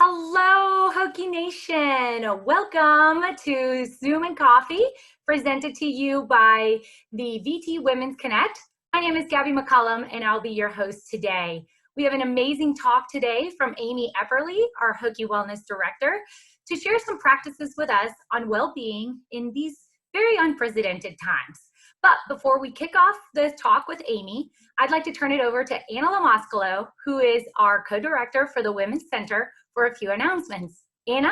Hello, Hokie Nation. Welcome to Zoom and Coffee, presented to you by the VT Women's Connect. My name is Gabby McCullum, and I'll be your host today. We have an amazing talk today from Amy Epperley, our Hokie Wellness Director, to share some practices with us on well-being in these very unprecedented times. But before we kick off the talk with Amy, I'd like to turn it over to Anna Lamascalo, who is our co-director for the Women's Center, for a few announcements. Anna?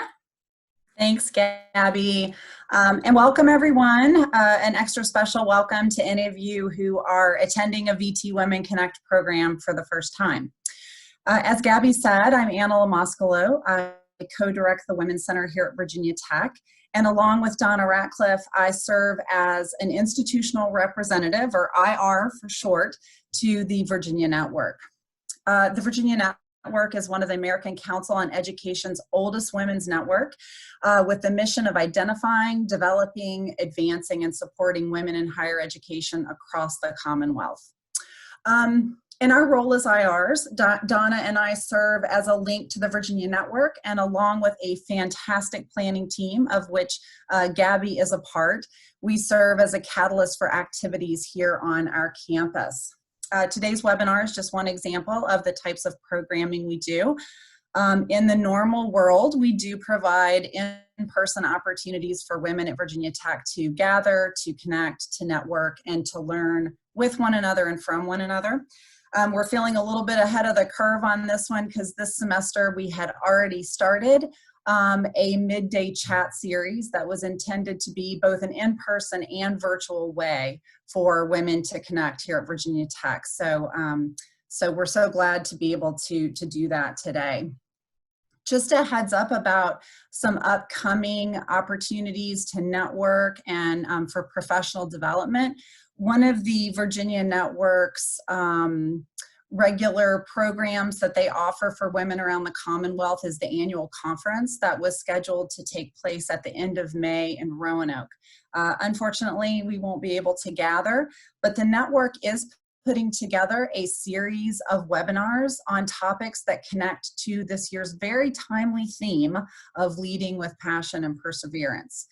Thanks, Gabby. And welcome, everyone. An extra special welcome to any of you who are attending a VT Women Connect program for the first time. As Gabby said, I'm Anna Lamascalo. I co-direct the Women's Center here at Virginia Tech. And along with Donna Ratcliffe, I serve as an institutional representative, or IR for short, to the Virginia Network. The Virginia Network is one of the American Council on Education's oldest women's network, with the mission of identifying, developing, advancing, and supporting women in higher education across the Commonwealth. In our role as IRs, Donna and I serve as a link to the Virginia Network, and along with a fantastic planning team, of which Gabby is a part, we serve as a catalyst for activities here on our campus. Today's webinar is just one example of the types of programming we do. In the normal world, we do provide in-person opportunities for women at Virginia Tech to gather, to connect, to network, and to learn with one another and from one another. We're feeling a little bit ahead of the curve on this one because this semester we had already started a midday chat series that was intended to be both an in-person and virtual way for women to connect here at Virginia Tech. So we're so glad to be able to do that today. Just a heads up about some upcoming opportunities to network and for professional development. One of the Virginia Network's regular programs that they offer for women around the Commonwealth is the annual conference that was scheduled to take place at the end of May in Roanoke. Unfortunately, we won't be able to gather, but the network is putting together a series of webinars on topics that connect to this year's very timely theme of leading with passion and perseverance.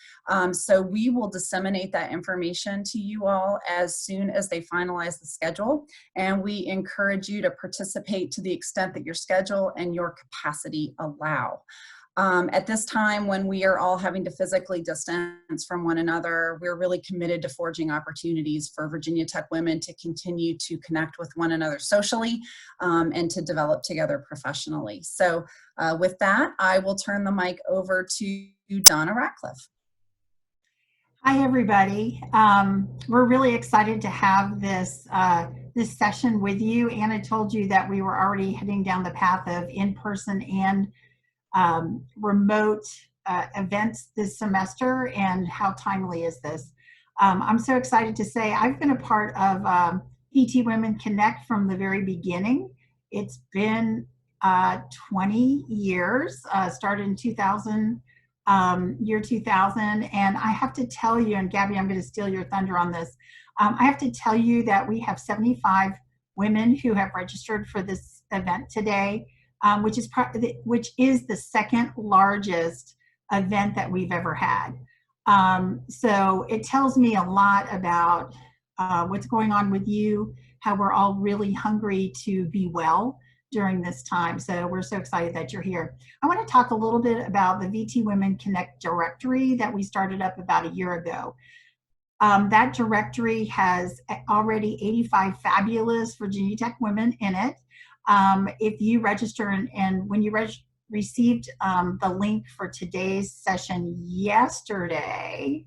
So we will disseminate that information to you all as soon as they finalize the schedule, and we encourage you to participate to the extent that your schedule and your capacity allow. At this time, when we are all having to physically distance from one another, we're really committed to forging opportunities for Virginia Tech women to continue to connect with one another socially and to develop together professionally. So with that, I will turn the mic over to Donna Ratcliffe. Hi, everybody. We're really excited to have this session with you. Anna told you that we were already heading down the path of in-person and remote events this semester, and how timely is this? I'm so excited to say I've been a part of VT Women Connect from the very beginning. It's been 20 years, started in 2000, year 2000, and I have to tell you, and Gabby, I'm going to steal your thunder on this, I have to tell you that we have 75 women who have registered for this event today. Which is the second largest event that we've ever had. So it tells me a lot about what's going on with you, how we're all really hungry to be well during this time. So we're so excited that you're here. I want to talk a little bit about the VT Women Connect directory that we started up about a year ago. That directory has already 85 fabulous Virginia Tech women in it. If you register and when you received the link for today's session yesterday,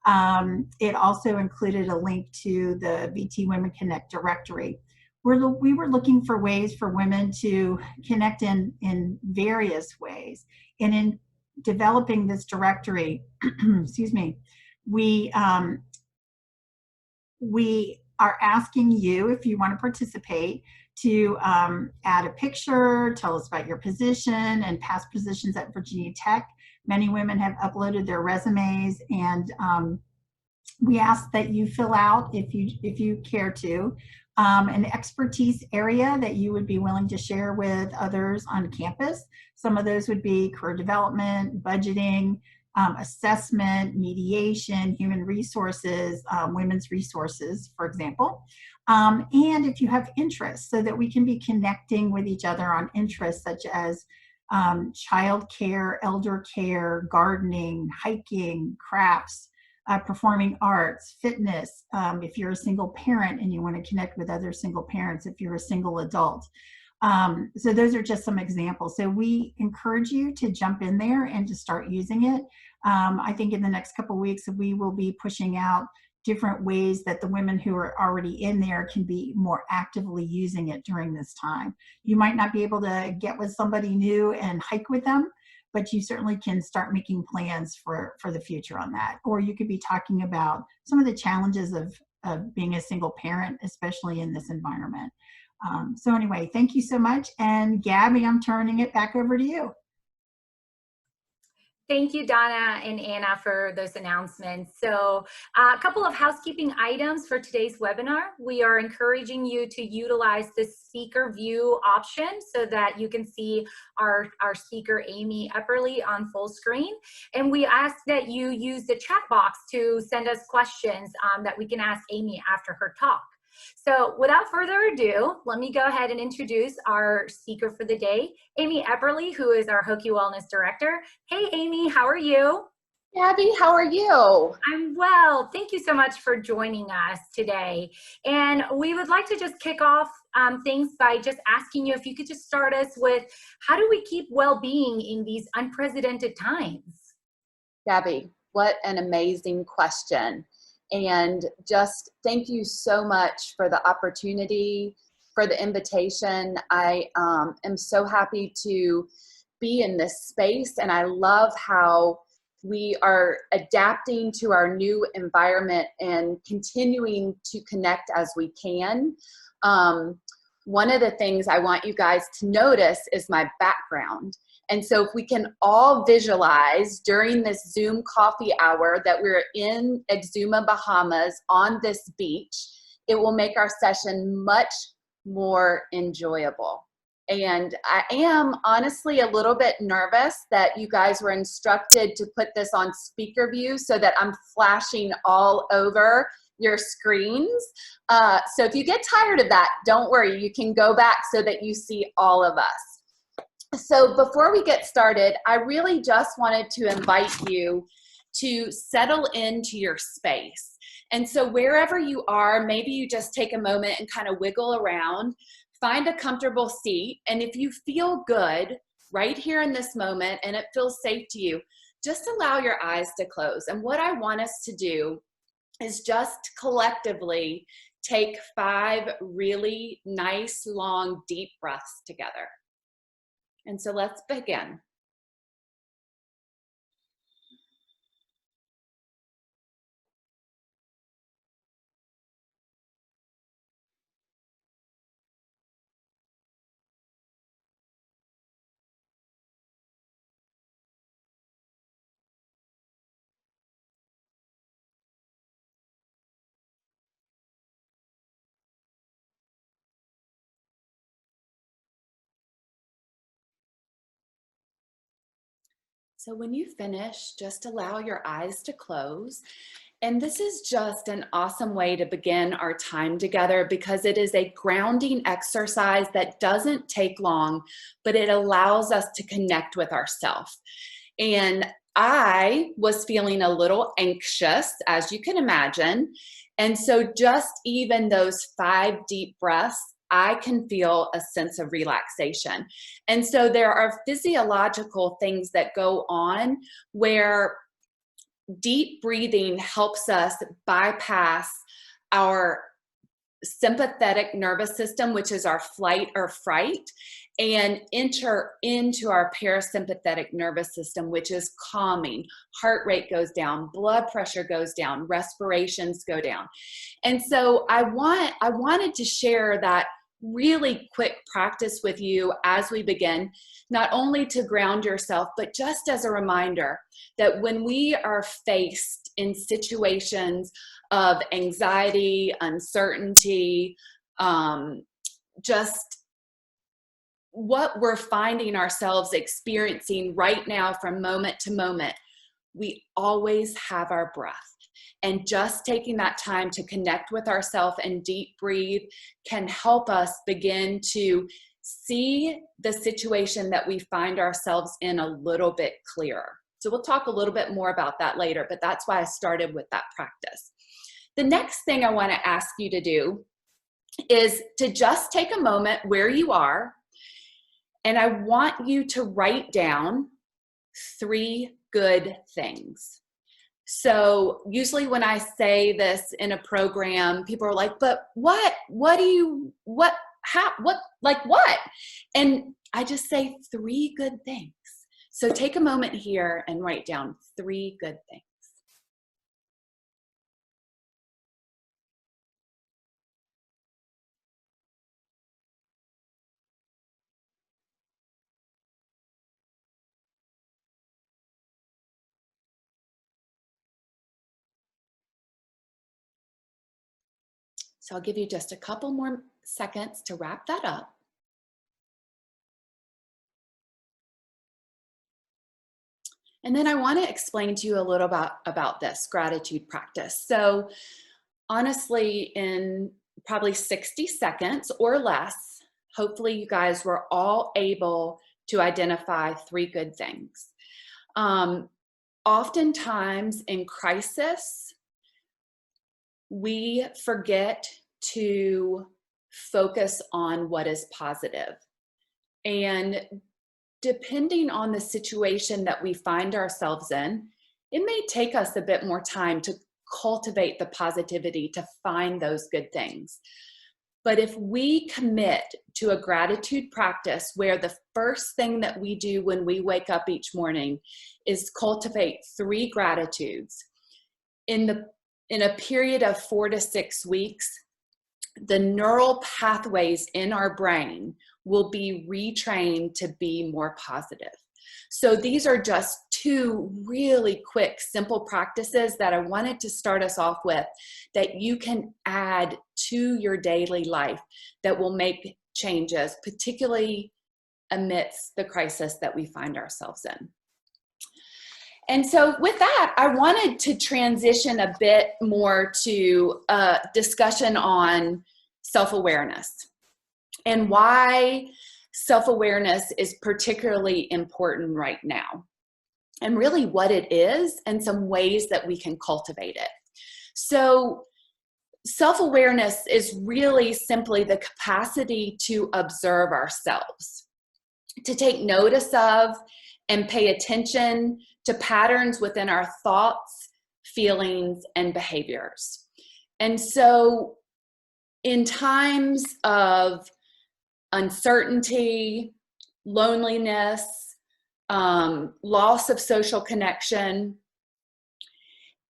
it also included a link to the VT Women Connect directory. We were looking for ways for women to connect in various ways. And in developing this directory, excuse me, we are asking you, if you want to participate, to add a picture, tell us about your position and past positions at Virginia Tech. Many women have uploaded their resumes, and we ask that you fill out, if you care to, an expertise area that you would be willing to share with others on campus. Some of those would be career development, budgeting, assessment, mediation, human resources, women's resources, for example. And if you have interests, so that we can be connecting with each other on interests such as child care, elder care, gardening, hiking, crafts, performing arts, fitness, if you're a single parent and you want to connect with other single parents, if you're a single adult. So those are just some examples. So we encourage you to jump in there and to start using it. I think in the next couple of weeks, we will be pushing out different ways that the women who are already in there can be more actively using it during this time. You might not be able to get with somebody new and hike with them, but you certainly can start making plans for the future on that. Or you could be talking about some of the challenges of being a single parent, especially in this environment. So anyway, thank you so much. And Gabby, I'm turning it back over to you. Thank you, Donna and Anna, for those announcements. So a couple of housekeeping items for today's webinar. We are encouraging you to utilize the speaker view option so that you can see our speaker, Amy Epperley, on full screen. And we ask that you use the chat box to send us questions that we can ask Amy after her talk. So without further ado, let me go ahead and introduce our speaker for the day, Amy Epperley, who is our Hokie Wellness Director. Hey, Amy, how are you? Gabby, how are you? I'm well. Thank you so much for joining us today. And we would like to just kick off things by just asking you if you could just start us with, how do we keep well-being in these unprecedented times? Gabby, what an amazing question. And just thank you so much for the opportunity, for the invitation. I am so happy to be in this space, and I love how we are adapting to our new environment and continuing to connect as we can. One of the things I want you guys to notice is my background. And so if we can all visualize during this Zoom coffee hour that we're in Exuma, Bahamas on this beach, it will make our session much more enjoyable. And I am honestly a little bit nervous that you guys were instructed to put this on speaker view so that I'm flashing all over your screens. So if you get tired of that, don't worry, you can go back so that you see all of us. So before we get started, I really just wanted to invite you to settle into your space. And so wherever you are, maybe you just take a moment and kind of wiggle around, find a comfortable seat. And if you feel good right here in this moment and it feels safe to you, just allow your eyes to close. And what I want us to do is just collectively take 5 really nice, long, deep breaths together. And so let's begin. So when you finish, just allow your eyes to close. And this is just an awesome way to begin our time together because it is a grounding exercise that doesn't take long, but it allows us to connect with ourselves. And I was feeling a little anxious, as you can imagine. And so just even those 5 deep breaths, I can feel a sense of relaxation. And so there are physiological things that go on where deep breathing helps us bypass our sympathetic nervous system, which is our flight or fright, and enter into our parasympathetic nervous system, which is calming. Heart rate goes down, blood pressure goes down, respirations go down. And so I wanted to share that really quick practice with you as we begin, not only to ground yourself, but just as a reminder that when we are faced in situations of anxiety, uncertainty, just what we're finding ourselves experiencing right now from moment to moment. We always have our breath. And just taking that time to connect with ourselves and deep breathe can help us begin to see the situation that we find ourselves in a little bit clearer. So we'll talk a little bit more about that later, but that's why I started with that practice. The next thing I want to ask you to do is to just take a moment where you are, and I want you to write down 3 good things. So usually when I say this in a program, people are like, but what? And I just say 3 good things. So take a moment here and write down 3 good things. So I'll give you just a couple more seconds to wrap that up. And then I want to explain to you a little about this gratitude practice. So honestly, in probably 60 seconds or less, hopefully you guys were all able to identify 3 good things. Oftentimes in crisis, we forget to focus on what is positive. And depending on the situation that we find ourselves in, it may take us a bit more time to cultivate the positivity, to find those good things. But if we commit to a gratitude practice where the first thing that we do when we wake up each morning is cultivate 3 gratitudes, in a period of 4 to 6 weeks, the neural pathways in our brain will be retrained to be more positive. So these are just 2 really quick, simple practices that I wanted to start us off with that you can add to your daily life that will make changes, particularly amidst the crisis that we find ourselves in. And so with that, I wanted to transition a bit more to a discussion on self-awareness and why self-awareness is particularly important right now, and really what it is and some ways that we can cultivate it. So self-awareness is really simply the capacity to observe ourselves, to take notice of and pay attention to patterns within our thoughts, feelings, and behaviors. And so in times of uncertainty, loneliness, loss of social connection,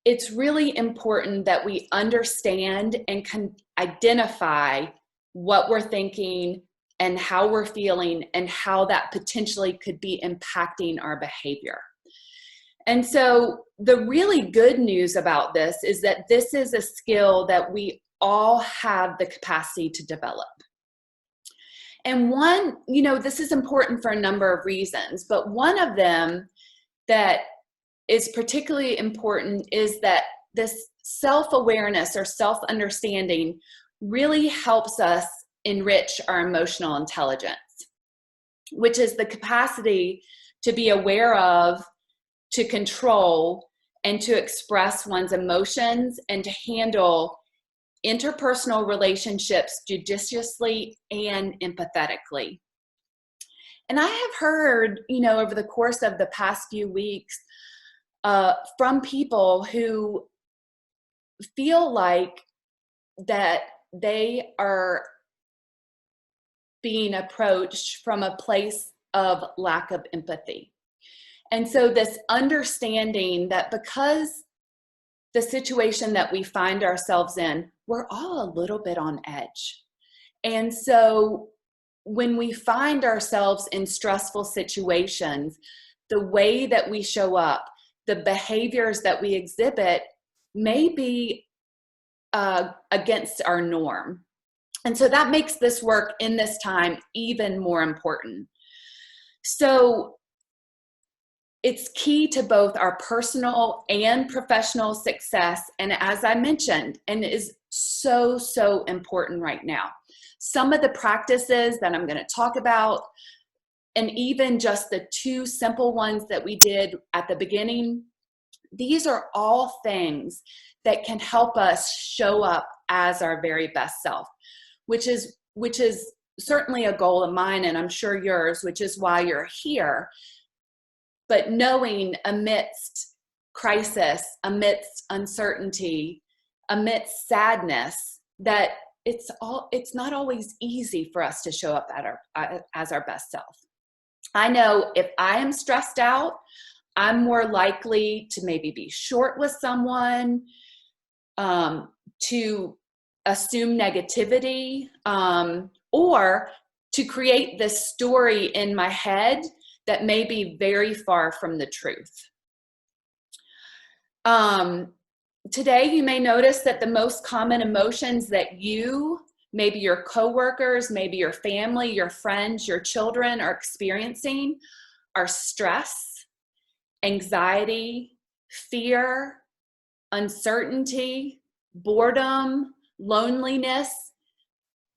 it's really important that we understand and can identify what we're thinking and how we're feeling and how that potentially could be impacting our behavior. And so the really good news about this is that this is a skill that we all have the capacity to develop. And one, this is important for a number of reasons, but one of them that is particularly important is that this self-awareness or self-understanding really helps us enrich our emotional intelligence, which is the capacity to be aware of, to control, and to express one's emotions and to handle interpersonal relationships judiciously and empathetically. And I have heard, over the course of the past few weeks, from people who feel like that they are being approached from a place of lack of empathy. And so this understanding that because the situation that we find ourselves in, we're all a little bit on edge. And so when we find ourselves in stressful situations, the way that we show up, the behaviors that we exhibit may be against our norm. And so that makes this work in this time even more important. So it's key to both our personal and professional success. And as I mentioned, and is so, so important right now. Some of the practices that I'm going to talk about, and even just the 2 simple ones that we did at the beginning, these are all things that can help us show up as our very best self, which is certainly a goal of mine, and I'm sure yours, which is why you're here. But knowing amidst crisis, amidst uncertainty, amidst sadness, that it's not always easy for us to show up as our best self. I know if I am stressed out, I'm more likely to maybe be short with someone, to assume negativity, or to create this story in my head that may be very far from the truth. Today, you may notice that the most common emotions that you, maybe your coworkers, maybe your family, your friends, your children are experiencing are stress, anxiety, fear, uncertainty, boredom, loneliness.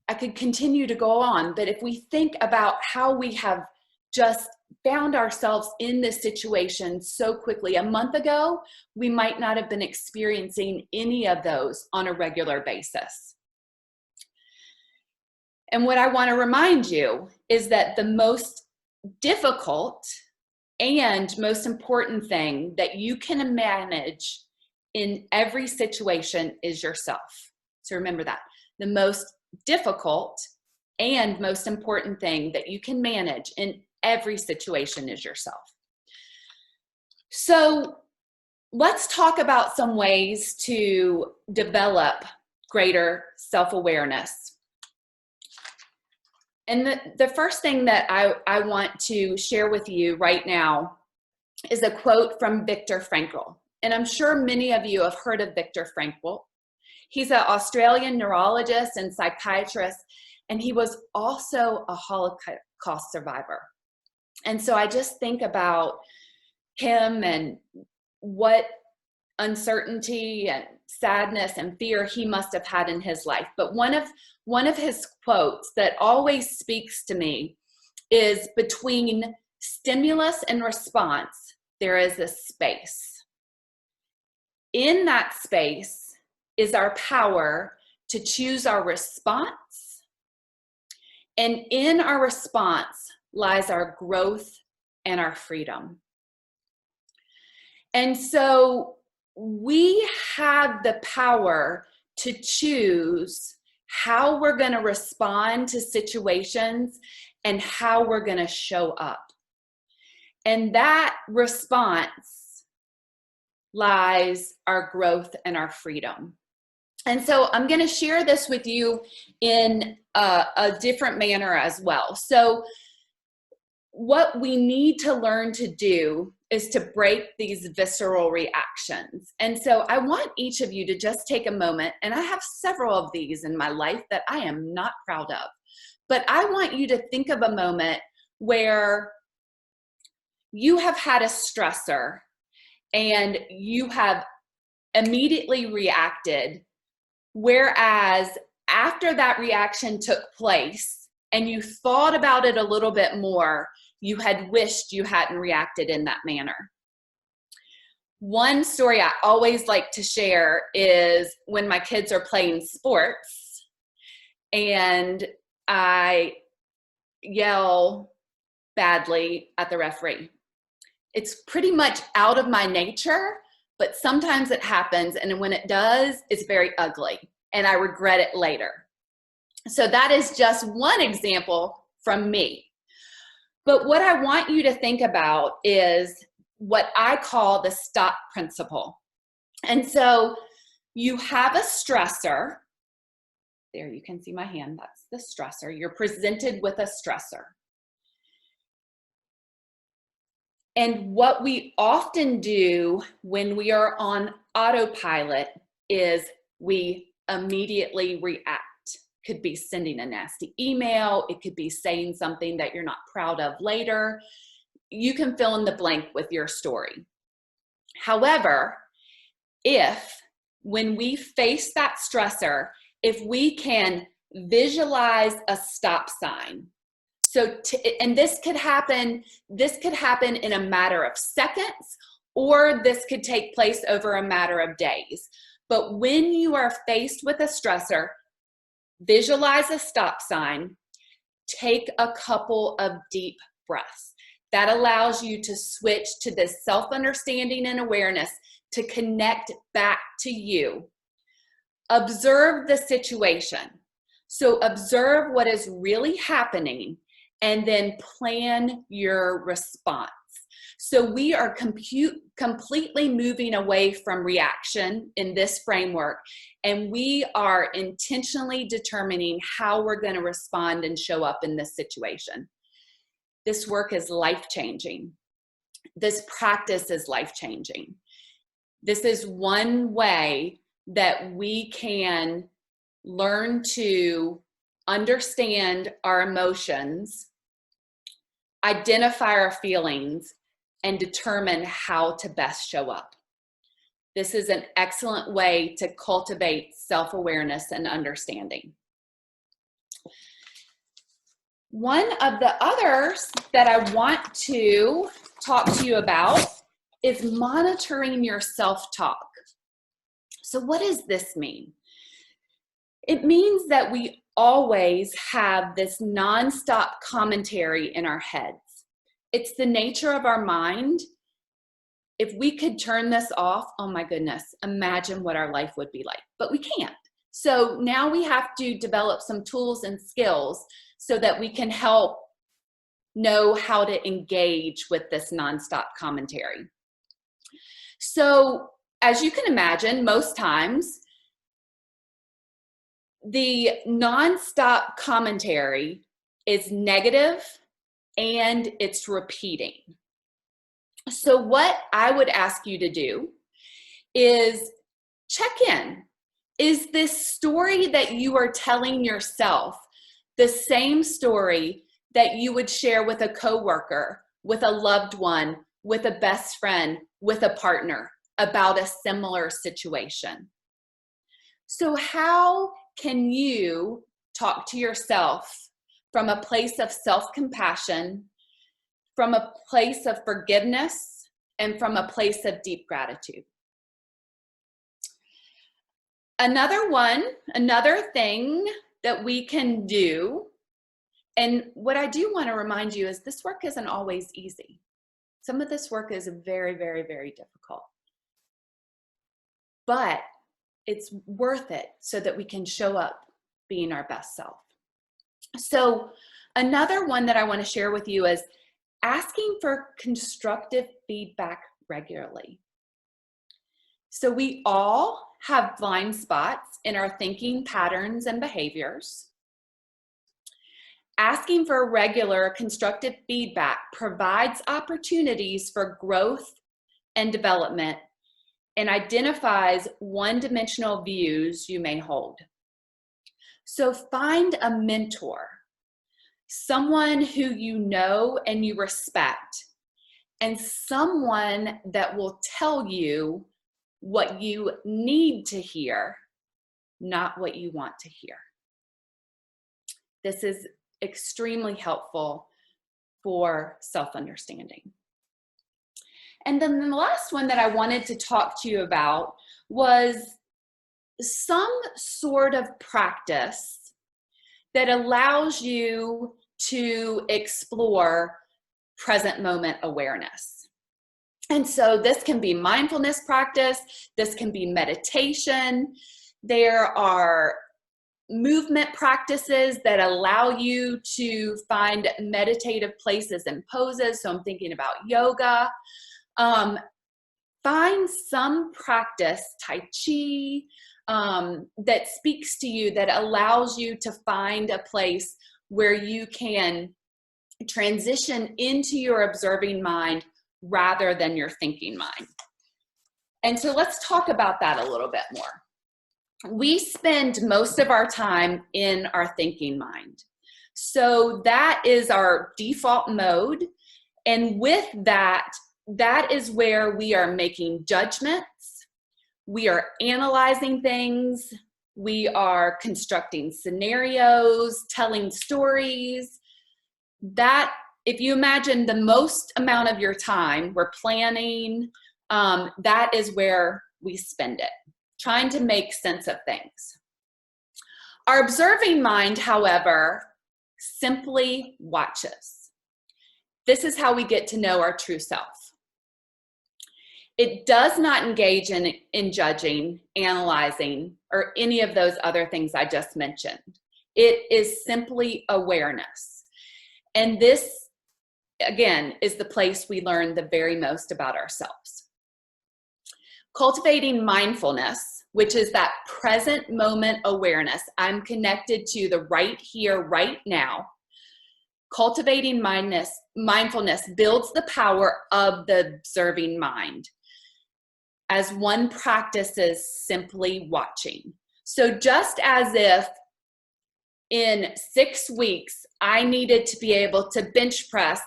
I could continue to go on, but if we think about how we have just found ourselves in this situation so quickly, a month ago, we might not have been experiencing any of those on a regular basis. And what I want to remind you is that the most difficult and most important thing that you can manage in every situation is yourself. So remember that. The most difficult and most important thing that you can manage in every situation is yourself. So let's talk about some ways to develop greater self-awareness. And the first thing that I want to share with you right now is a quote from Viktor Frankl. And I'm sure many of you have heard of Viktor Frankl. He's an Australian neurologist and psychiatrist, and he was also a Holocaust survivor. And so I just think about him and what uncertainty and sadness and fear he must have had in his life. But one of his quotes that always speaks to me is, between stimulus and response, there is a space. In that space is our power to choose our response. And in our response lies our growth and our freedom. And so we have the power to choose how we're going to respond to situations and how we're going to show up. And that response lies our growth and our freedom. And so I'm going to share this with you in a different manner as well. So what we need to learn to do is to break these visceral reactions. And so I want each of you to just take a moment, and I have several of these in my life that I am not proud of, but I want you to think of a moment where you have had a stressor and you have immediately reacted, whereas after that reaction took place and you thought about it a little bit more, you had wished you hadn't reacted in that manner. One story I always like to share is when my kids are playing sports and I yell badly at the referee. It's pretty much out of my nature, but sometimes it happens, and when it does, it's very ugly, and I regret it later. So that is just one example from me. But what I want you to think about is what I call the stop principle. And so you have a stressor. There, you can see my hand. That's the stressor. You're presented with a stressor. And what we often do when we are on autopilot is we immediately react could be sending a nasty email. It could be saying something that you're not proud of later. You can fill in the blank with your story. However, when we face that stressor, if we can visualize a stop sign, and this could happen in a matter of seconds, or this could take place over a matter of days. But when you are faced with a stressor, visualize a stop sign, take a couple of deep breaths. That allows you to switch to this self-understanding and awareness to connect back to you. Observe the situation. So observe what is really happening and then plan your response. So we are completely moving away from reaction in this framework, and we are intentionally determining how we're going to respond and show up in this situation. This work is life-changing. This practice is life-changing. This is one way that we can learn to understand our emotions, identify our feelings, and determine how to best show up. This is an excellent way to cultivate self-awareness and understanding. One of the others that I want to talk to you about is monitoring your self-talk. So what does this mean? It means that we always have this nonstop commentary in our heads. It's the nature of our mind. If we could turn this off, oh my goodness, imagine what our life would be like. But we can't. So now we have to develop some tools and skills so that we can help know how to engage with this nonstop commentary. So as you can imagine, most times the nonstop commentary is negative and it's repeating. So what I would ask you to do is check in. Is this story that you are telling yourself the same story that you would share with a coworker, with a loved one, with a best friend, with a partner about a similar situation? So how can you talk to yourself from a place of self-compassion, from a place of forgiveness, and from a place of deep gratitude? Another thing that we can do, and what I do want to remind you is this work isn't always easy. Some of this work is very, very, very difficult. But it's worth it so that we can show up being our best self. So another one that I want to share with you is asking for constructive feedback regularly. So we all have blind spots in our thinking patterns and behaviors. Asking for regular constructive feedback provides opportunities for growth and development and identifies one-dimensional views you may hold. So find a mentor, someone who you know and you respect, and someone that will tell you what you need to hear, not what you want to hear. This is extremely helpful for self-understanding. And then the last one that I wanted to talk to you about was some sort of practice that allows you to explore present moment awareness. And so this can be mindfulness practice, this can be meditation. There are movement practices that allow you to find meditative places and poses. So I'm thinking about yoga. Find some practice, Tai Chi, that speaks to you, that allows you to find a place where you can transition into your observing mind rather than your thinking mind. And so let's talk about that a little bit more. we spend most of our time in our thinking mind. So that is our default mode. And with that, that is where we are making judgments, we are analyzing things, we are constructing scenarios, telling stories. That, if you imagine the most amount of your time, we're planning, that is where we spend it, trying to make sense of things. Our observing mind, however, simply watches. This is how we get to know our true self. It does not engage in judging, analyzing, or any of those other things I just mentioned. It is simply awareness. And this, again, is the place we learn the very most about ourselves. Cultivating mindfulness, which is that present moment awareness. I'm connected to the right here, right now. Cultivating mindfulness builds the power of the observing mind as one practices simply watching. So just as if in 6 weeks, I needed to be able to bench press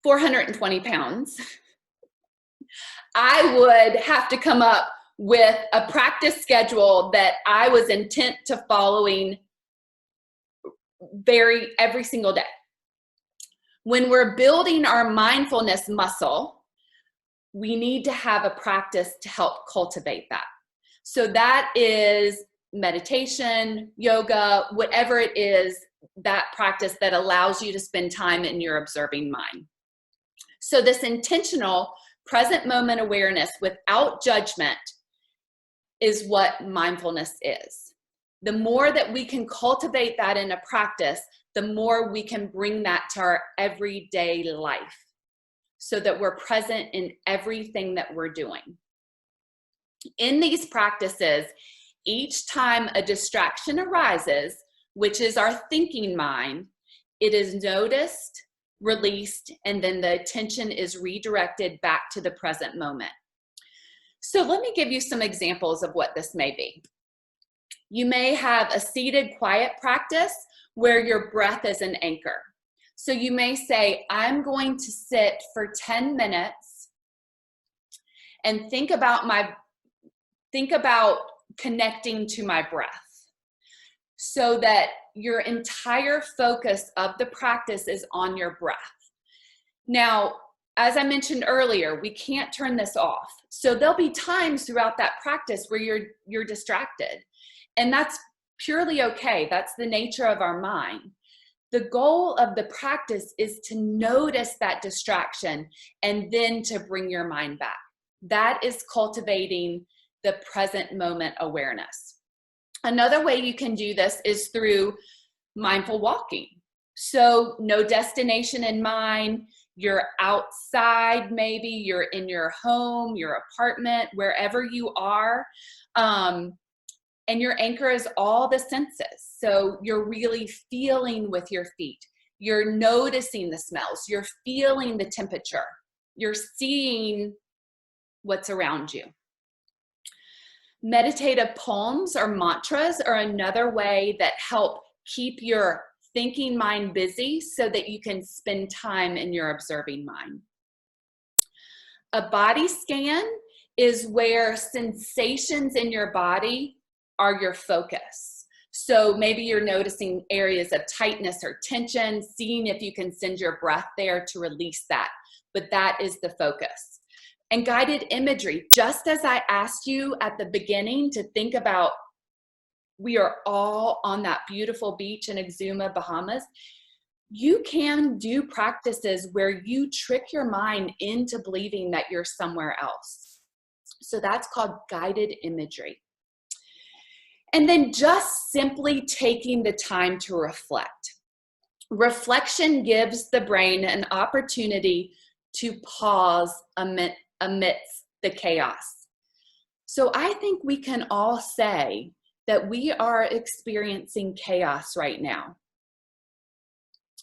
420 pounds, I would have to come up with a practice schedule that I was intent to following every single day. When we're building our mindfulness muscle, we need to have a practice to help cultivate that. So that is meditation, yoga, whatever it is, that practice that allows you to spend time in your observing mind. So this intentional present moment awareness without judgment is what mindfulness is. The more that we can cultivate that in a practice, the more we can bring that to our everyday life so that we're present in everything that we're doing. In these practices, each time a distraction arises, which is our thinking mind, it is noticed, released, and then the attention is redirected back to the present moment. So let me give you some examples of what this may be. You may have a seated quiet practice where your breath is an anchor. So you may say, I'm going to sit for 10 minutes and think about connecting to my breath, so that your entire focus of the practice is on your breath. Now, as I mentioned earlier, we can't turn this off. So there'll be times throughout that practice where you're distracted. And that's purely okay. That's the nature of our mind. The goal of the practice is to notice that distraction and then to bring your mind back. That is cultivating the present moment awareness. Another way you can do this is through mindful walking. So no destination in mind. You're outside, maybe you're in your home, your apartment, wherever you are. And your anchor is all the senses. So you're really feeling with your feet. You're noticing the smells. You're feeling the temperature. You're seeing what's around you. Meditative poems or mantras are another way that help keep your thinking mind busy so that you can spend time in your observing mind. A body scan is where sensations in your body are your focus. So maybe you're noticing areas of tightness or tension, seeing if you can send your breath there to release that. But that is the focus. And guided imagery, just as I asked you at the beginning to think about, we are all on that beautiful beach in Exuma, Bahamas. You can do practices where you trick your mind into believing that you're somewhere else. So that's called guided imagery. And then just simply taking the time to reflect. Reflection gives the brain an opportunity to pause amidst the chaos. So I think we can all say that we are experiencing chaos right now.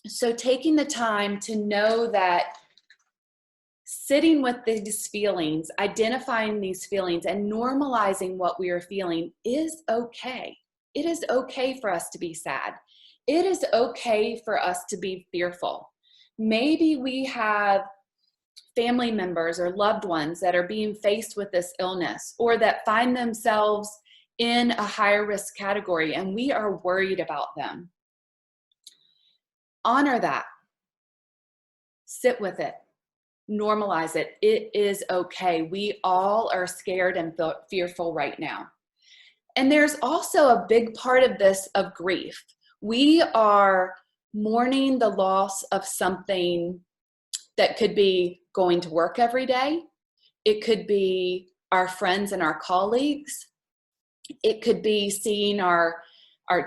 So taking the time to know that sitting with these feelings, identifying these feelings, and normalizing what we are feeling is okay. It is okay for us to be sad. It is okay for us to be fearful. Maybe we have family members or loved ones that are being faced with this illness, or that find themselves in a higher risk category, and we are worried about them. Honor that. Sit with it. Normalize it. It is okay. We all are scared and fearful right now. And there's also a big part of this of grief. We are mourning the loss of something that could be going to work every day. It could be our friends and our colleagues. It could be seeing our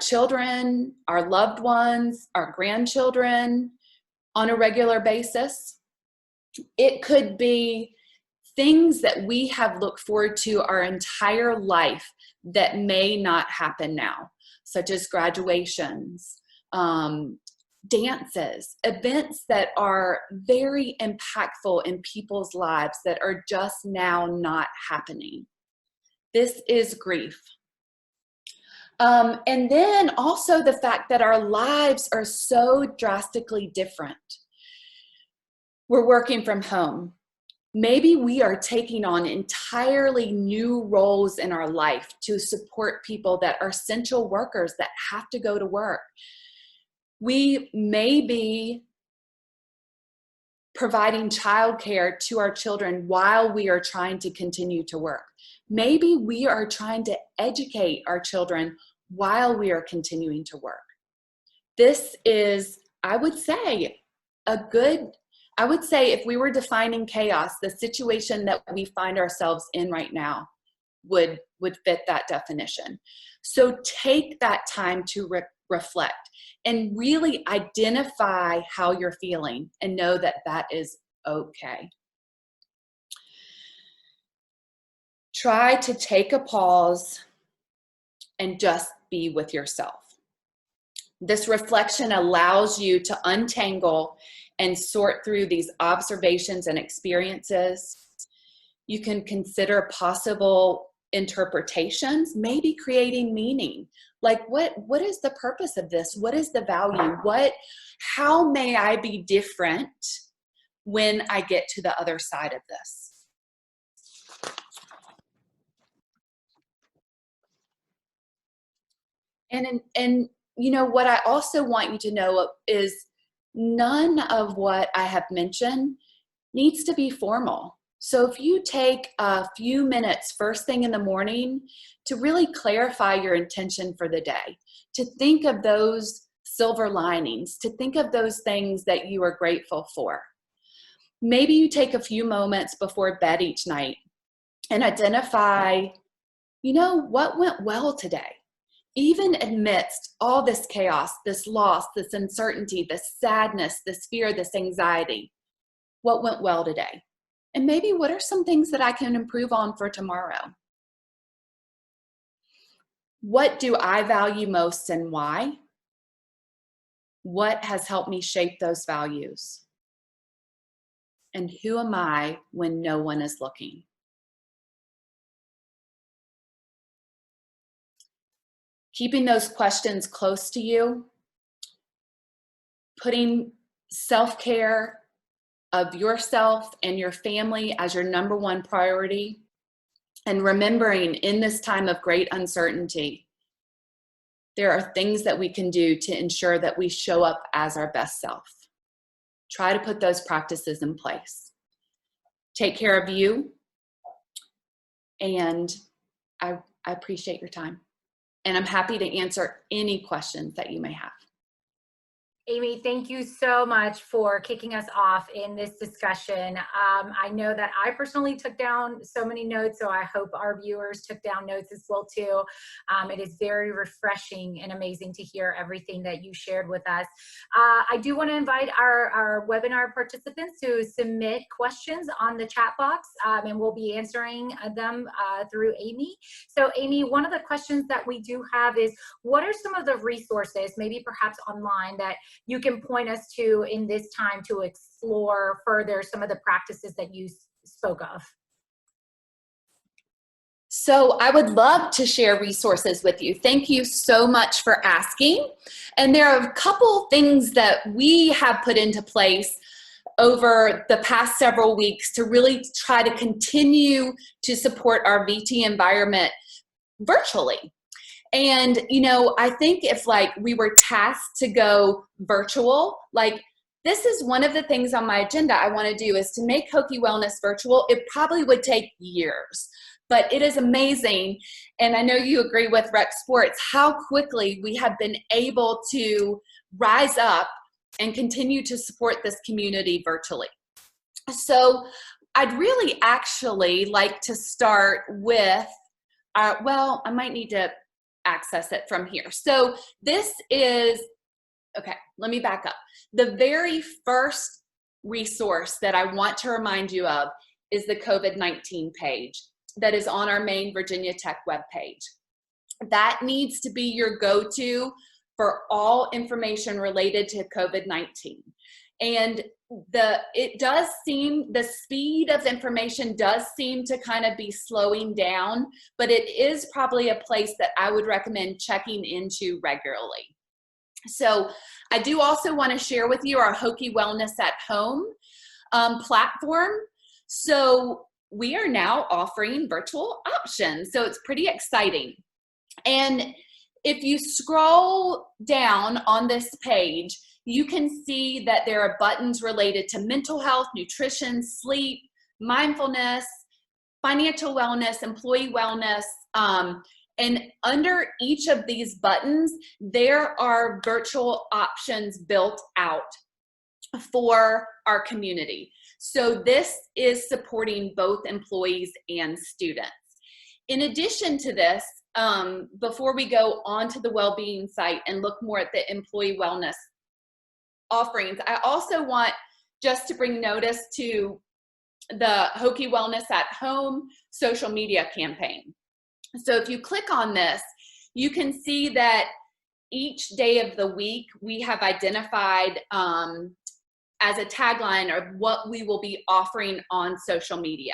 children, our loved ones, our grandchildren on a regular basis. It could be things that we have looked forward to our entire life that may not happen now, such as graduations, dances, events that are very impactful in people's lives that are just now not happening. This is grief. And then also the fact that our lives are so drastically different. We're working from home. Maybe we are taking on entirely new roles in our life to support people that are essential workers that have to go to work. We may be providing childcare to our children while we are trying to continue to work. Maybe we are trying to educate our children while we are continuing to work. This is, I would say if we were defining chaos, the situation that we find ourselves in right now would fit that definition. So take that time to reflect and really identify how you're feeling and know that that is okay. Try to take a pause and just be with yourself. This reflection allows you to untangle and sort through these observations and experiences. You can consider possible interpretations, maybe creating meaning. Like what is the purpose of this? What is the value? How may I be different when I get to the other side of this? And you know, what I also want you to know is none of what I have mentioned needs to be formal. So if you take a few minutes first thing in the morning to really clarify your intention for the day, to think of those silver linings, to think of those things that you are grateful for. Maybe you take a few moments before bed each night and identify, you know, what went well today? Even amidst all this chaos, this loss, this uncertainty, this sadness, this fear, this anxiety, what went well today? And maybe what are some things that I can improve on for tomorrow? What do I value most and why? What has helped me shape those values? And who am I when no one is looking? Keeping those questions close to you, putting self-care of yourself and your family as your number one priority, and remembering in this time of great uncertainty, there are things that we can do to ensure that we show up as our best self. Try to put those practices in place. Take care of you, and I appreciate your time. And I'm happy to answer any questions that you may have. Amy, thank you so much for kicking us off in this discussion. I know that I personally took down so many notes, so I hope our viewers took down notes as well too. It is very refreshing and amazing to hear everything that you shared with us. I do want to invite our webinar participants to submit questions on the chat box, and we'll be answering them through Amy. So Amy, one of the questions that we do have is, what are some of the resources, maybe perhaps online, that you can point us to in this time to explore further some of the practices that you spoke of? So I would love to share resources with you. Thank you so much for asking. And there are a couple things that we have put into place over the past several weeks to really try to continue to support our VT environment virtually. And, you know, I think if like we were tasked to go virtual, like this is one of the things on my agenda I want to do is to make Hokie Wellness virtual. It probably would take years, but it is amazing. And I know you agree with Rec Sports, how quickly we have been able to rise up and continue to support this community virtually. So I'd really actually like to start with, well, I might need to access it from here. So this is, okay, let me back up. The very first resource that I want to remind you of is the COVID-19 page that is on our main Virginia Tech webpage. That needs to be your go-to for all information related to COVID-19. And it does seem, the speed of information does seem to kind of be slowing down, but it is probably a place that I would recommend checking into regularly. So I do also want to share with you our Hokie Wellness at Home platform. So we are now offering virtual options. So it's pretty exciting. And if you scroll down on this page, you can see that there are buttons related to mental health, nutrition, sleep, mindfulness, financial wellness, employee wellness, and under each of these buttons, there are virtual options built out for our community. So this is supporting both employees and students. In addition to this, before we go on to the Wellbeing site and look more at the employee wellness offerings, I also want just to bring notice to the Hokie Wellness at Home social media campaign. So if you click on this, you can see that each day of the week we have identified as a tagline of what we will be offering on social media.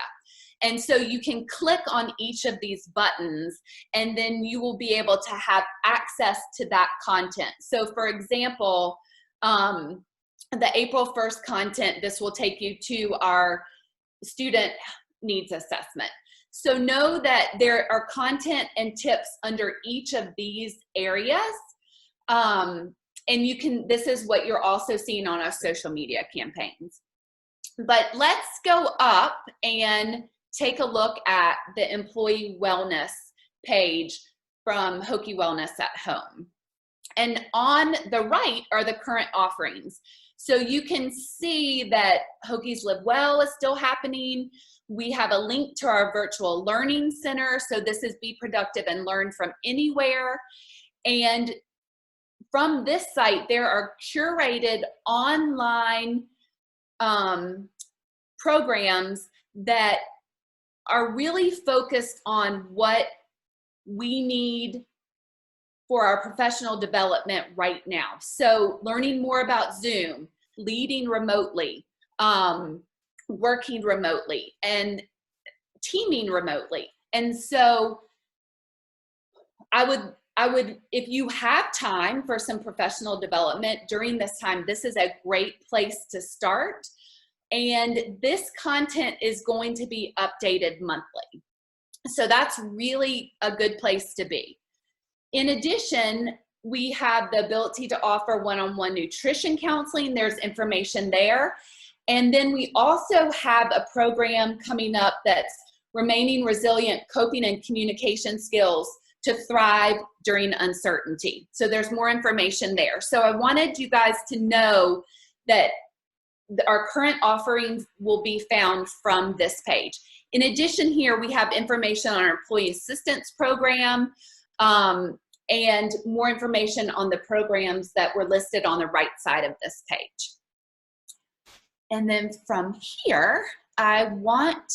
And so you can click on each of these buttons and then you will be able to have access to that content. So for example, the April 1st content, this will take you to our student needs assessment. So know that there are content and tips under each of these areas. And you can, this is what you're also seeing on our social media campaigns. But let's go up and take a look at the employee wellness page from Hokie Wellness at Home. And on the right are the current offerings. So you can see that Hokies Live Well is still happening. We have a link to our virtual learning center. So this is Be Productive and Learn from Anywhere. And from this site, there are curated online programs that are really focused on what we need for our professional development right now. So learning more about Zoom, leading remotely, working remotely, and teaming remotely. And so I would, if you have time for some professional development during this time, this is a great place to start. And this content is going to be updated monthly. So that's really a good place to be. In addition, we have the ability to offer one-on-one nutrition counseling. There's information there. And then we also have a program coming up that's Remaining Resilient, Coping and Communication Skills to Thrive During Uncertainty. So there's more information there. So I wanted you guys to know that our current offerings will be found from this page. In addition, here we have information on our Employee Assistance Program and more information on the programs that were listed on the right side of this page. And then from here, I want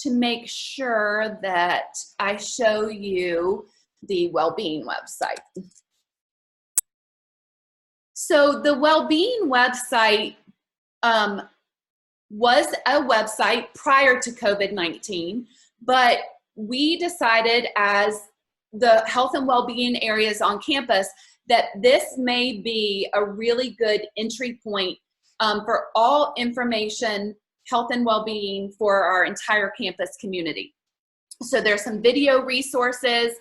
to make sure that I show you the Wellbeing website. So the Wellbeing website was a website prior to COVID-19, but we decided as the health and well-being areas on campus that this may be a really good entry point for all information, health and well-being for our entire campus community. So there's some video resources,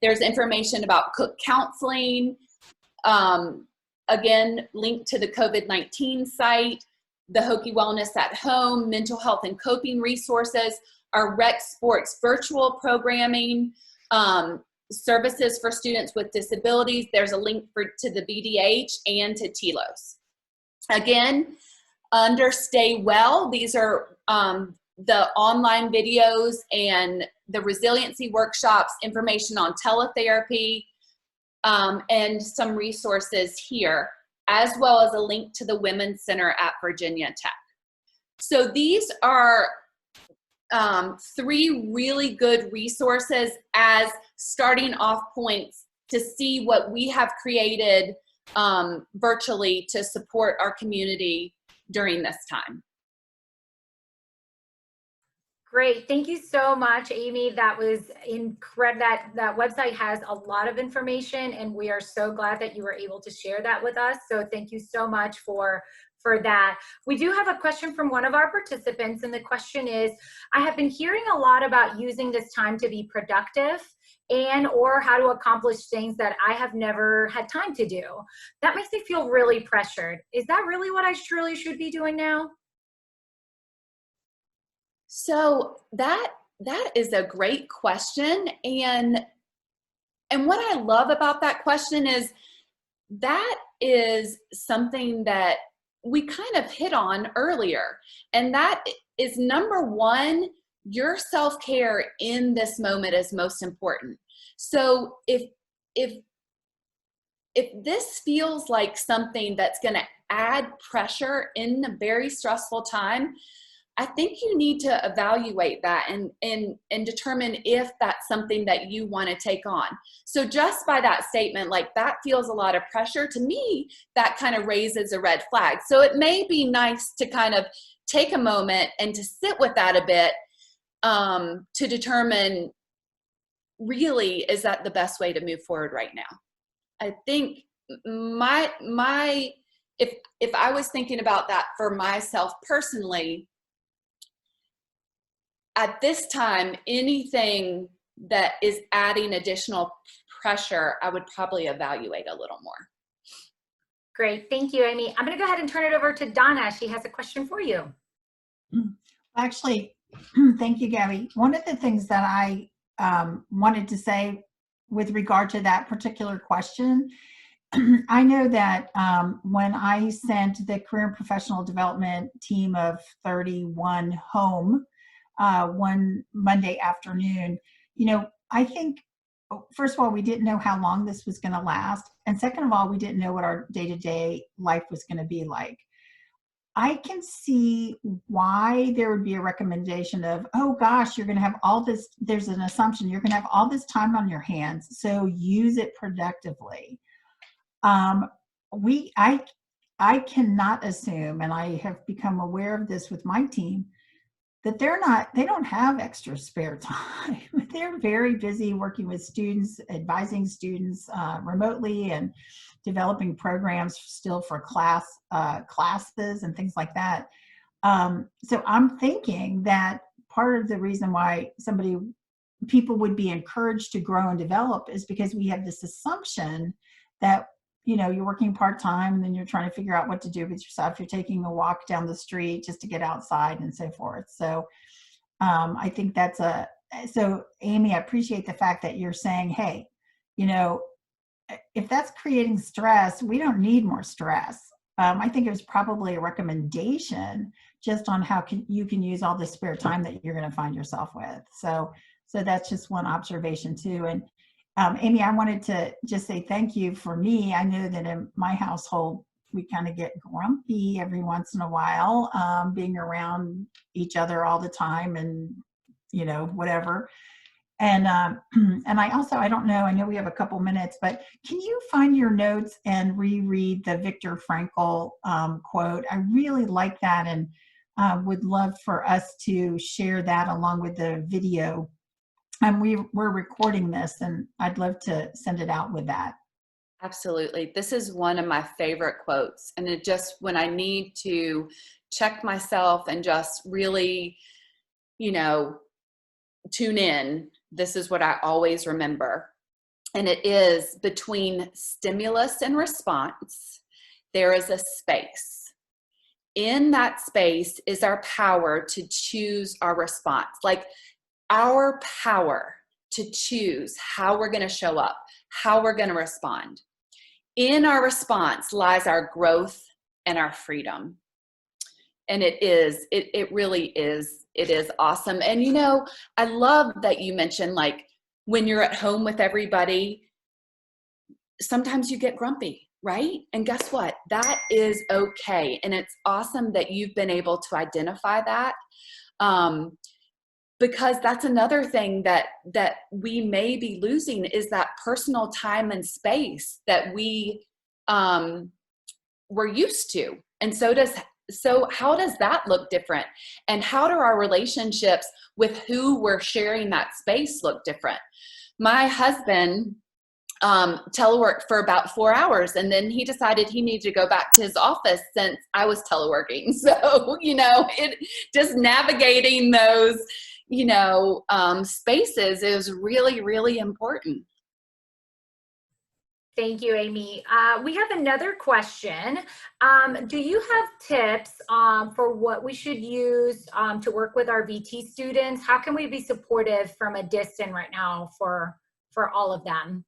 there's information about cook counseling, again, linked to the COVID-19 site, the Hokie Wellness at Home, mental health and coping resources, our rec sports virtual programming, services for students with disabilities. There's a link to the BDH and to TLOS. Again, under Stay Well, these are the online videos and the resiliency workshops, information on teletherapy, and some resources here, as well as a link to the Women's Center at Virginia Tech. So these are 3 really good resources as starting off points to see what we have created virtually to support our community during this time. Great. Thank you so much, Amy. That was incredible. That website has a lot of information, and we are so glad that you were able to share that with us. So thank you so much for that. We do have a question from one of our participants, and the question is, I have been hearing a lot about using this time to be productive and or how to accomplish things that I have never had time to do. That makes me feel really pressured. Is that really what I truly should be doing now? So that is a great question, and what I love about that question is that is something that we kind of hit on earlier, and that is number one, your self-care in this moment is most important. So if this feels like something that's going to add pressure in a very stressful time, I think you need to evaluate that and determine if that's something that you want to take on. So just by that statement, like that feels a lot of pressure, to me, that kind of raises a red flag. So it may be nice to kind of take a moment and to sit with that a bit to determine, really, is that the best way to move forward right now? I think if I was thinking about that for myself personally, at this time, anything that is adding additional pressure, I would probably evaluate a little more. Great. Thank you, Amy. I'm going to go ahead and turn it over to Donna. She has a question for you. Actually, thank you, Gabby. One of the things that I wanted to say with regard to that particular question, I know that when I sent the career and professional development team of 31 home one Monday afternoon, I think, first of all, we didn't know how long this was going to last. And second of all, we didn't know what our day-to-day life was going to be like. I can see why there would be a recommendation of, oh gosh, you're going to have all this, there's an assumption you're going to have all this time on your hands, so use it productively. I cannot assume, and I have become aware of this with my team, that they don't have extra spare time. They're very busy working with students, advising students remotely, and developing programs still for classes and things like that. So I'm thinking that part of the reason why people would be encouraged to grow and develop is because we have this assumption that you're working part-time and then you're trying to figure out what to do with yourself. You're taking a walk down the street just to get outside and so forth. So I think so Amy, I appreciate the fact that you're saying, hey, if that's creating stress, we don't need more stress. I think it was probably a recommendation just on how you can use all the spare time that you're going to find yourself with. So that's just one observation too. And Amy, I wanted to just say thank you. For me, I know that in my household, we kind of get grumpy every once in a while, being around each other all the time and, whatever. And and I don't know, I know we have a couple minutes, but can you find your notes and reread the Viktor Frankl quote? I really like that, and would love for us to share that along with the video. And we're recording this, and I'd love to send it out with that. Absolutely. This is one of my favorite quotes. And it just, when I need to check myself and just really, tune in, this is what I always remember. And it is, between stimulus and response, there is a space. In that space is our power to choose our response. Like our power to choose how we're going to show up, how we're going to respond. In our response lies our growth and our freedom. And it really is, it is awesome. And I love that you mentioned, like, when you're at home with everybody, sometimes you get grumpy, right? And guess what? That is okay. And it's awesome that you've been able to identify that. Because that's another thing that we may be losing, is that personal time and space that we were used to. And so how does that look different? And how do our relationships with who we're sharing that space look different? My husband teleworked for about 4 hours, and then he decided he needed to go back to his office since I was teleworking. So, it just navigating those spaces is really, really important. Thank you, Amy. We have another question. Do you have tips for what we should use to work with our VT students? How can we be supportive from a distance right now for all of them?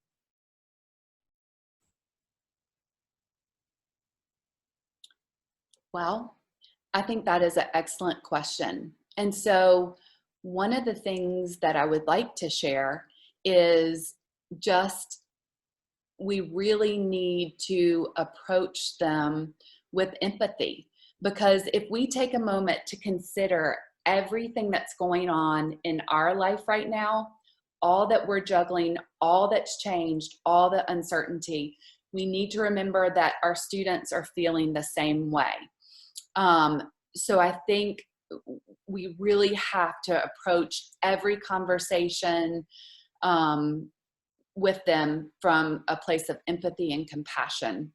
Well, I think that is an excellent question. And so one of the things that I would like to share is just, we really need to approach them with empathy, because if we take a moment to consider everything that's going on in our life right now, all that we're juggling, all that's changed, all the uncertainty, we need to remember that our students are feeling the same way. So I think we really have to approach every conversation with them from a place of empathy and compassion,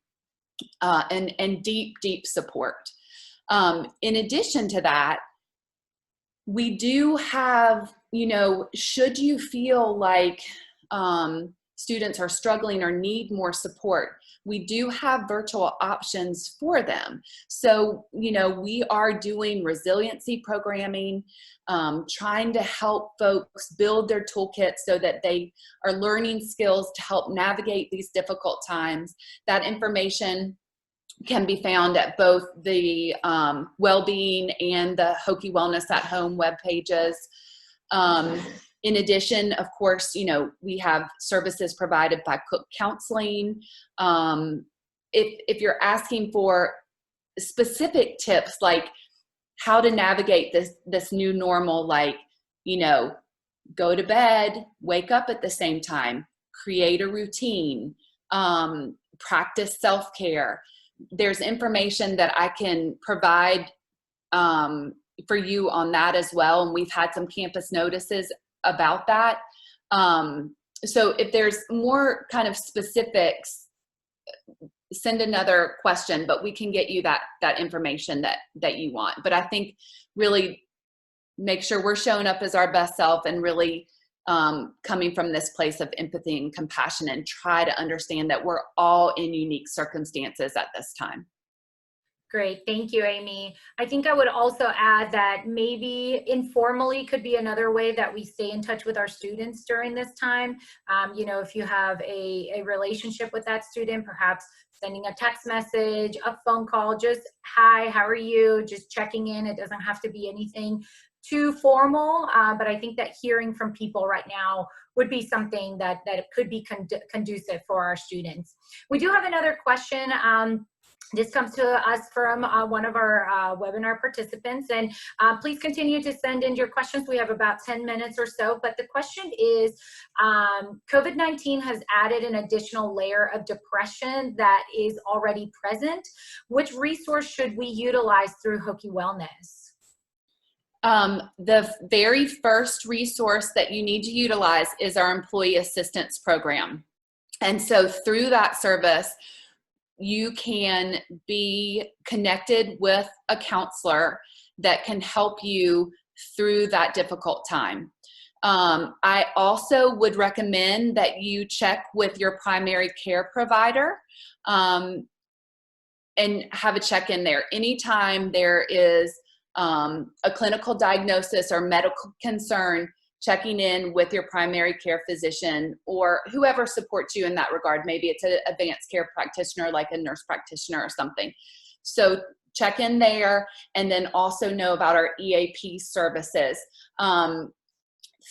and deep, deep support. In addition to that, we do have, should you feel like students are struggling or need more support, we do have virtual options for them. So, we are doing resiliency programming, trying to help folks build their toolkits so that they are learning skills to help navigate these difficult times. That information can be found at both the Wellbeing and the Hokie Wellness at Home web pages. In addition, of course, we have services provided by Cook Counseling. If you're asking for specific tips, like how to navigate this new normal, like, go to bed, wake up at the same time, create a routine, practice self-care, there's information that I can provide for you on that as well. And we've had some campus notices about that. So if there's more kind of specifics, send another question, but we can get you that information that you want. But I think really make sure we're showing up as our best self and really coming from this place of empathy and compassion, and try to understand that we're all in unique circumstances at this time. Great. Thank you, Amy. I think I would also add that maybe informally could be another way that we stay in touch with our students during this time. If you have a relationship with that student, perhaps sending a text message, a phone call, just, hi, how are you? Just checking in. It doesn't have to be anything too formal, but I think that hearing from people right now would be something that could be conducive for our students. We do have another question. This comes to us from one of our webinar participants, and please continue to send in your questions. We have about 10 minutes or so, but the question is, COVID-19 has added an additional layer of depression that is already present. Which resource should we utilize through Hokie Wellness? The very first resource that you need to utilize is our employee assistance program. And so through that service, you can be connected with a counselor that can help you through that difficult time. I also would recommend that you check with your primary care provider and have a check-in there. Anytime there is a clinical diagnosis or medical concern, checking in with your primary care physician or whoever supports you in that regard. Maybe it's an advanced care practitioner like a nurse practitioner or something. So check in there, and then also know about our EAP services.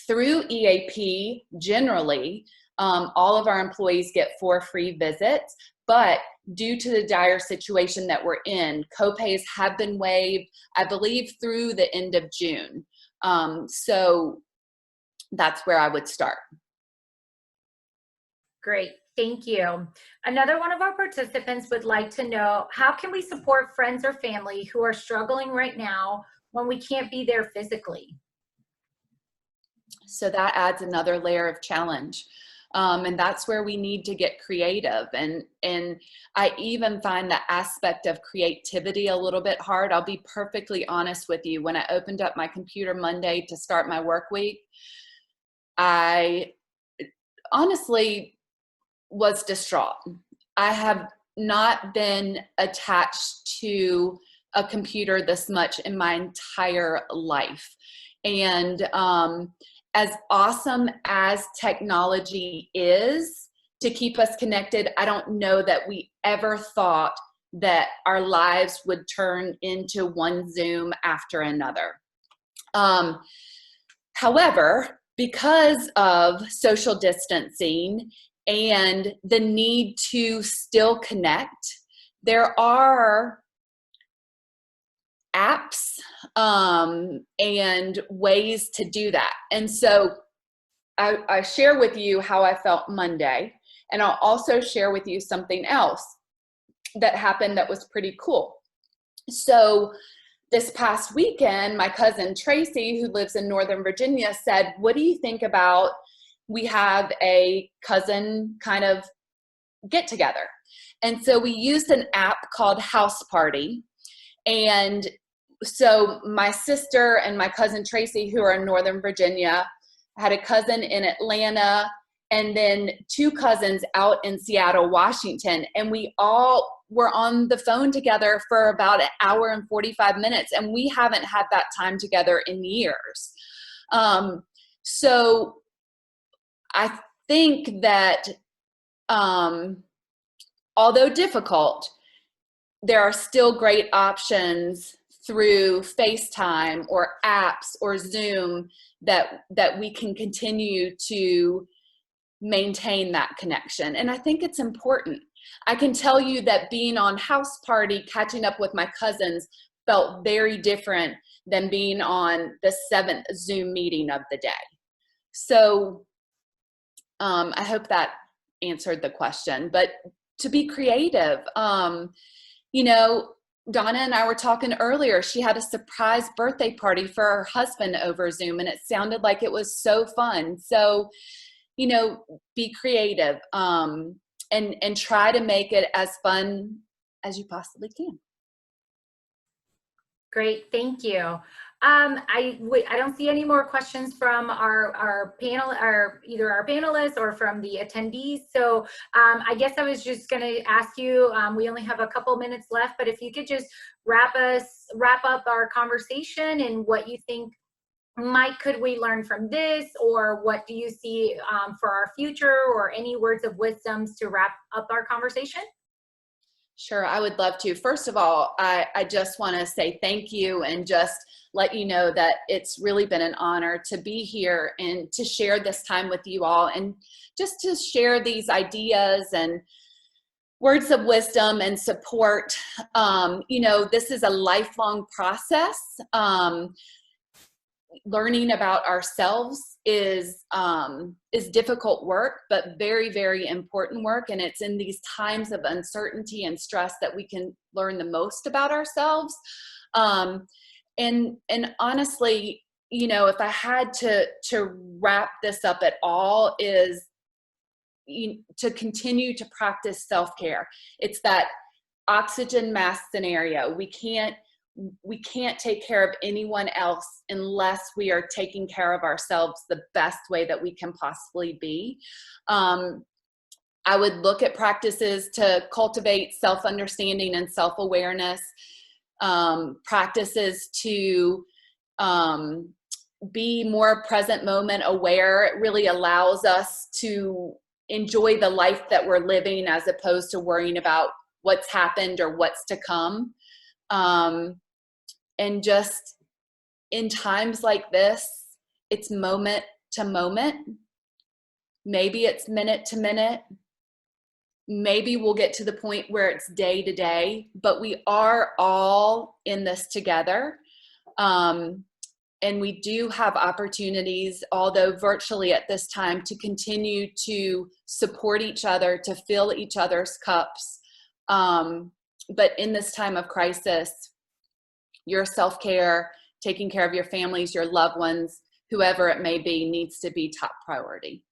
Through EAP, generally, all of our employees get 4 free visits, but due to the dire situation that we're in, copays have been waived, I believe, through the end of June. So that's where I would start. Great, thank you. Another one of our participants would like to know, how can we support friends or family who are struggling right now when we can't be there physically? So that adds another layer of challenge. And that's where we need to get creative. And I even find the aspect of creativity a little bit hard. I'll be perfectly honest with you. When I opened up my computer Monday to start my work week, I honestly was distraught. I have not been attached to a computer this much in my entire life. And as awesome as technology is to keep us connected, I don't know that we ever thought that our lives would turn into one Zoom after another. However, because of social distancing and the need to still connect, there are apps and ways to do that. And so I share with you how I felt Monday, and I'll also share with you something else that happened that was pretty cool. So this past weekend, my cousin Tracy, who lives in Northern Virginia, said, what do you think about we have a cousin kind of get together? And so we used an app called House Party. And so my sister and my cousin Tracy, who are in Northern Virginia, had a cousin in Atlanta, and then 2 cousins out in Seattle, Washington. And we all were on the phone together for about 1 hour and 45 minutes. And we haven't had that time together in years. So I think that although difficult, there are still great options through FaceTime or apps or Zoom that we can continue to maintain that connection. And I think it's important. I can tell you that being on House Party, catching up with my cousins, felt very different than being on the 7th Zoom meeting of the day. So I hope that answered the question. But to be creative, you know, Donna and I were talking earlier, she had a surprise birthday party for her husband over Zoom, and it sounded like it was so fun. So, you know, be creative and try to make it as fun as you possibly can. Great, thank you. I don't see any more questions from our panel, or either our panelists or from the attendees. So I guess I was just going to ask you, we only have a couple minutes left, but if you could just wrap up our conversation and what you think could we learn from this, or what do you see for our future, or any words of wisdoms to wrap up our conversation? Sure, I would love to. First of all, I just want to say thank you and just let you know that it's really been an honor to be here and to share this time with you all, and just to share these ideas and words of wisdom and support. You know, this is a lifelong process. Learning about ourselves is difficult work, but very, very important work. And it's in these times of uncertainty and stress that we can learn the most about ourselves. And honestly, you know, if I had to wrap this up at all, is to continue to practice self-care. It's that oxygen mask scenario. We can't take care of anyone else unless we are taking care of ourselves the best way that we can possibly be. I would look at practices to cultivate self-understanding and self-awareness, practices to be more present moment aware. It really allows us to enjoy the life that we're living as opposed to worrying about what's happened or what's to come. And just in times like this, it's moment to moment. Maybe it's minute to minute. Maybe we'll get to the point where it's day to day, but we are all in this together. And we do have opportunities, although virtually at this time, to continue to support each other, to fill each other's cups. But in this time of crisis, your self-care, taking care of your families, your loved ones, whoever it may be, needs to be top priority.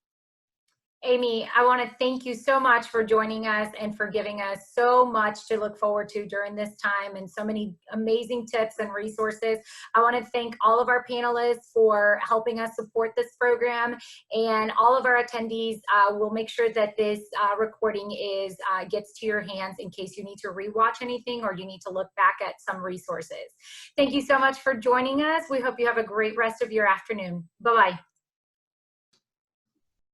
Amy, I want to thank you so much for joining us and for giving us so much to look forward to during this time and so many amazing tips and resources. I want to thank all of our panelists for helping us support this program, and all of our attendees. We'll make sure that this recording gets to your hands in case you need to rewatch anything or you need to look back at some resources. Thank you so much for joining us. We hope you have a great rest of your afternoon. Bye-bye.